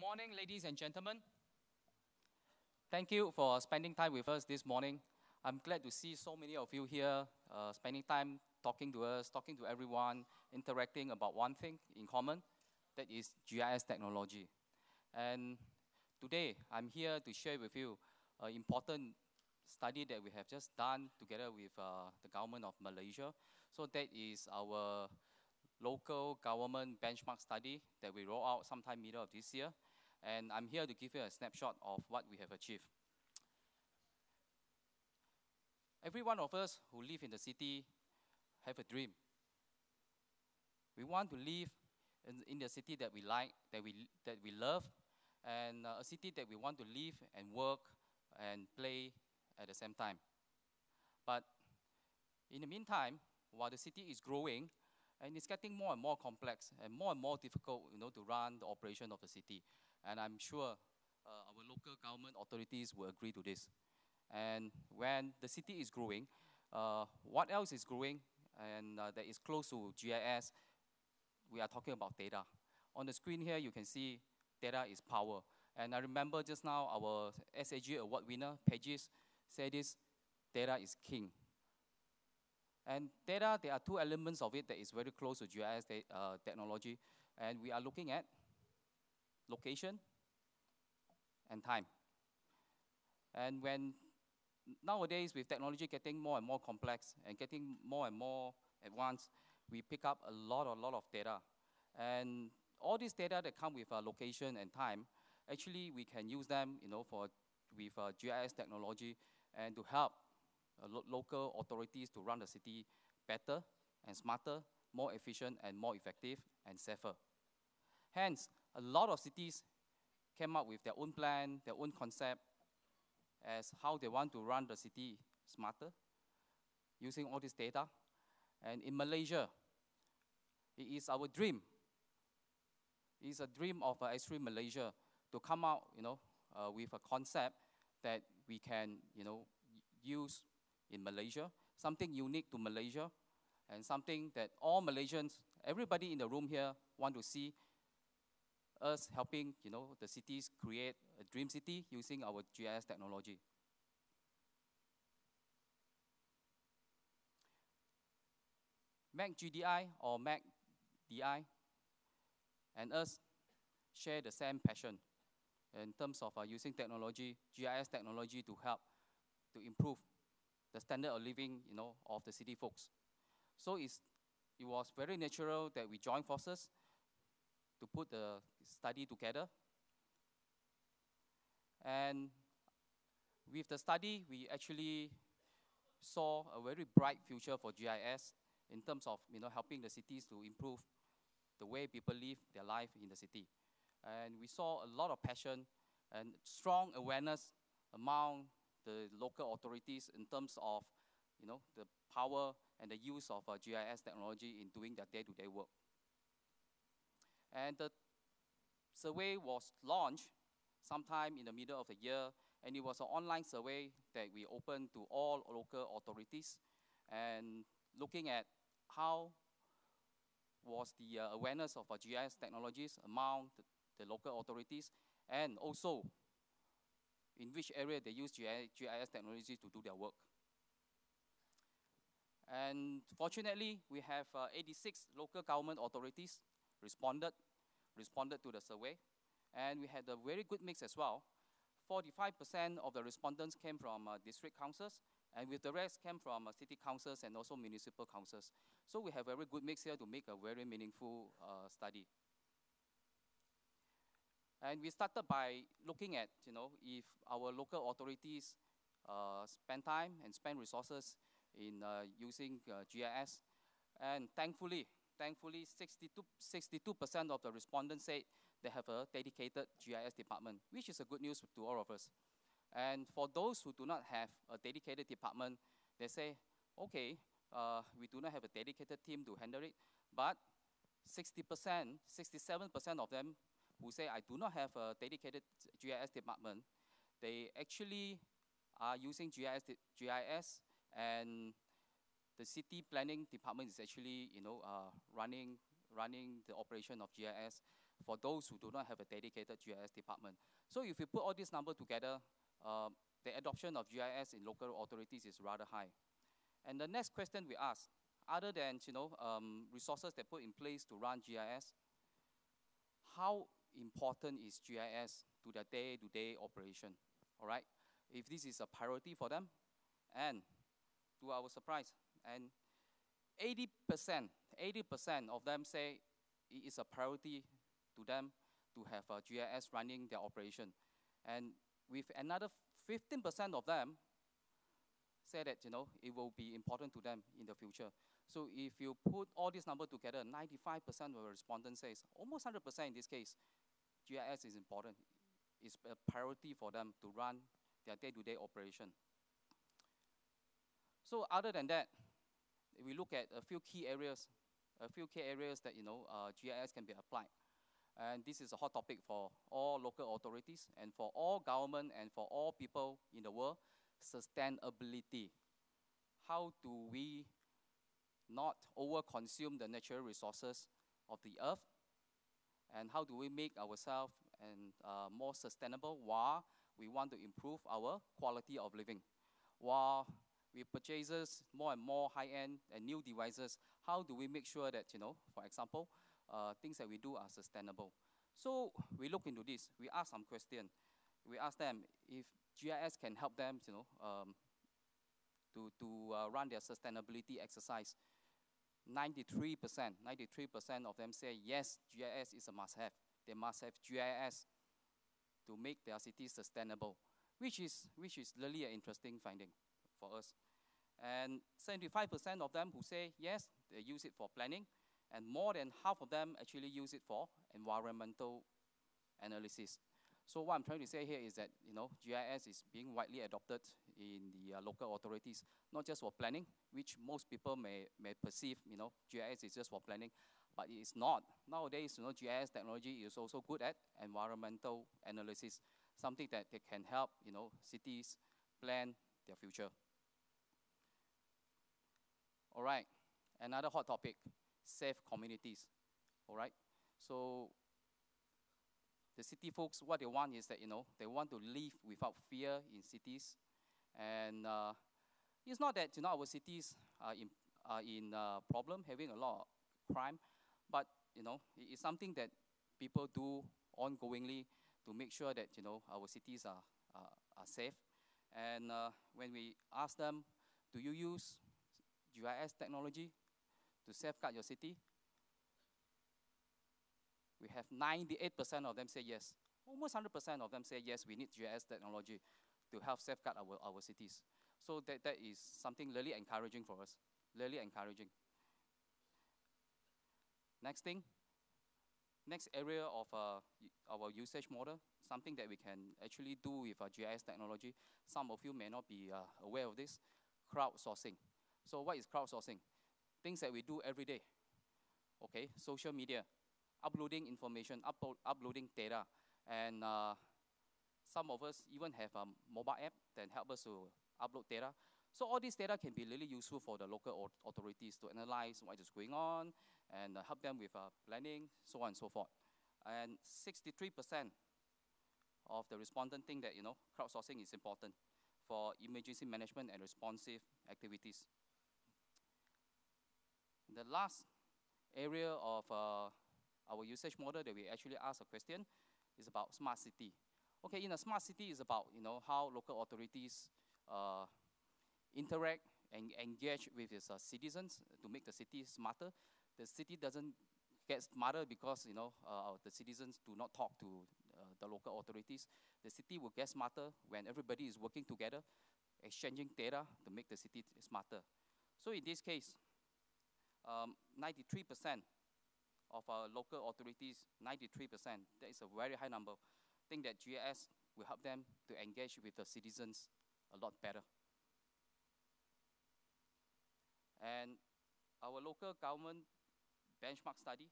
morning, ladies and gentlemen. Thank you for spending time with us this morning. I'm glad to see so many of you here spending time talking to us, talking to everyone, interacting about one thing in common, that is GIS technology. And today, I'm here to share with you an important study that we have just done together with the government of Malaysia. So that is our local government benchmark study that we rolled out sometime middle of this year. And I'm here to give you a snapshot of what we have achieved. Every one of us who live in the city have a dream. We want to live in the city that we like, that we love, and a city that we want to live and work and play at the same time. But in the meantime, while the city is growing, and it's getting more and more complex and more difficult, to run the operation of the city. And I'm sure our local government authorities will agree to this. And when the city is growing, what else is growing and that is close to GIS? We are talking about data. On the screen here, you can see data is power. And I remember just now our SAG award winner, Pages, said this: data is king. And data, there are two elements of it that is very close to GIS technology. And we are looking at location and time. And when nowadays, with technology getting more and more complex and getting more and more advanced, we pick up a lot of data. And all these data that come with location and time, actually we can use them, with GIS technology and to help local authorities to run the city better and smarter, more efficient and more effective and safer. Hence, a lot of cities came up with their own plan, their own concept as how they want to run the city smarter using all this data. And in Malaysia, it is our dream. It is a dream of Esri Malaysia to come out, with a concept that we can, use in Malaysia, something unique to Malaysia, and something that all Malaysians, everybody in the room here, want to see us helping, the cities create a dream city using our GIS technology. MacGDI or MacDI and us share the same passion in terms of using technology, GIS technology, to help to improve the standard of living, of the city folks. So it was very natural that we joined forces to put the study together. And with the study, we actually saw a very bright future for GIS in terms of, helping the cities to improve the way people live their life in the city. And we saw a lot of passion and strong awareness among the local authorities in terms of, the power and the use of GIS technology in doing their day-to-day work. And the survey was launched sometime in the middle of the year, and it was an online survey that we opened to all local authorities, and looking at how was the awareness of GIS technologies among the local authorities, and also in which area they use GIS technology to do their work. And fortunately, we have 86 local government authorities responded to the survey, and we had a very good mix as well. 45% of the respondents came from district councils, and with the rest came from city councils and also municipal councils. So we have a very good mix here to make a very meaningful study. And we started by looking at, if our local authorities spend time and spend resources in using GIS. And thankfully, 62% of the respondents said they have a dedicated GIS department, which is a good news to all of us. And for those who do not have a dedicated department, they say, okay, we do not have a dedicated team to handle it, but 60%, 67% of them who say, I do not have a dedicated GIS department, they actually are using GIS, and the city planning department is actually, running the operation of GIS for those who do not have a dedicated GIS department. So if you put all these numbers together, the adoption of GIS in local authorities is rather high. And the next question we ask, other than resources that put in place to run GIS, how important is GIS to their day-to-day operation? All right, if this is a priority for them, and to our surprise, and 80% of them say it is a priority to them to have a GIS running their operation. And with another 15% of them say that it will be important to them in the future. So if you put all these numbers together, 95% of the respondents says, almost 100% in this case, GIS is important. It's a priority for them to run their day-to-day operation. So other than that, we look at a few key areas that GIS can be applied. And this is a hot topic for all local authorities and for all government and for all people in the world. Sustainability. How do we not over-consume the natural resources of the earth? And how do we make ourselves more sustainable while we want to improve our quality of living? While we purchase more and more high-end and new devices, how do we make sure that, for example, things that we do are sustainable? So we look into this. We ask some questions. We ask them if GIS can help them, to run their sustainability exercise. 93% of them say yes, GIS is a must-have. They must have GIS to make their city sustainable, which is really an interesting finding for us. And 75% of them who say yes, they use it for planning, and more than half of them actually use it for environmental analysis. So what I'm trying to say here is that GIS is being widely adopted in the local authorities, not just for planning, which most people may perceive GIS is just for planning, but it is not. Nowadays, GIS technology is also good at environmental analysis, something that they can help cities plan their future. All right, another hot topic, safe communities. All right, so the city folks, what they want is that they want to live without fear in cities, and it's not that our cities are in problem, having a lot of crime, but it's something that people do ongoingly to make sure that our cities are safe. And when we ask them, do you use GIS technology to safeguard your city? We have 98% of them say yes. Almost 100% of them say yes, we need GIS technology to help safeguard our cities. So that is something really encouraging for us, really encouraging. Next area of our usage model, something that we can actually do with GIS technology. Some of you may not be aware of this, crowdsourcing. So what is crowdsourcing? Things that we do every day. Okay, social media, uploading information, uploading data, and some of us even have a mobile app that help us to upload data. So all this data can be really useful for the local authorities to analyze what is going on and help them with planning, so on and so forth. And 63% of the respondents think that crowdsourcing is important for emergency management and responsive activities. The last area of our usage model that we actually ask a question is about smart city. Okay, in a smart city is about how local authorities interact and engage with its citizens to make the city smarter. The city doesn't get smarter because the citizens do not talk to the local authorities. The city will get smarter when everybody is working together, exchanging data to make the city smarter. So in this case, 93% of our local authorities, 93%, that is a very high number, think that GIS will help them to engage with the citizens a lot better. And our local government benchmark study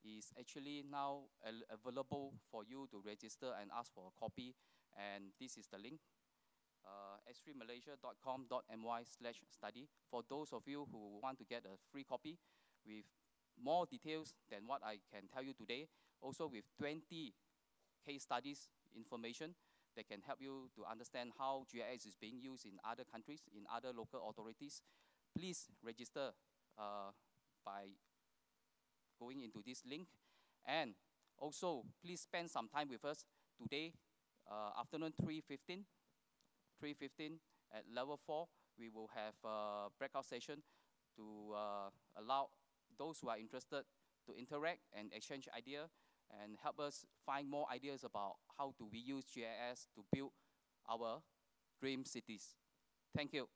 is actually now available for you to register and ask for a copy, and this is the link, esrimalaysia.com.my/study. For those of you who want to get a free copy with more details than what I can tell you today, also with 20 case studies information that can help you to understand how GIS is being used in other countries, in other local authorities. Please register by going into this link. And also, please spend some time with us today, afternoon 3:15 at level 4. We will have a breakout session to allow those who are interested to interact and exchange ideas and help us find more ideas about how do we use GIS to build our dream cities. Thank you.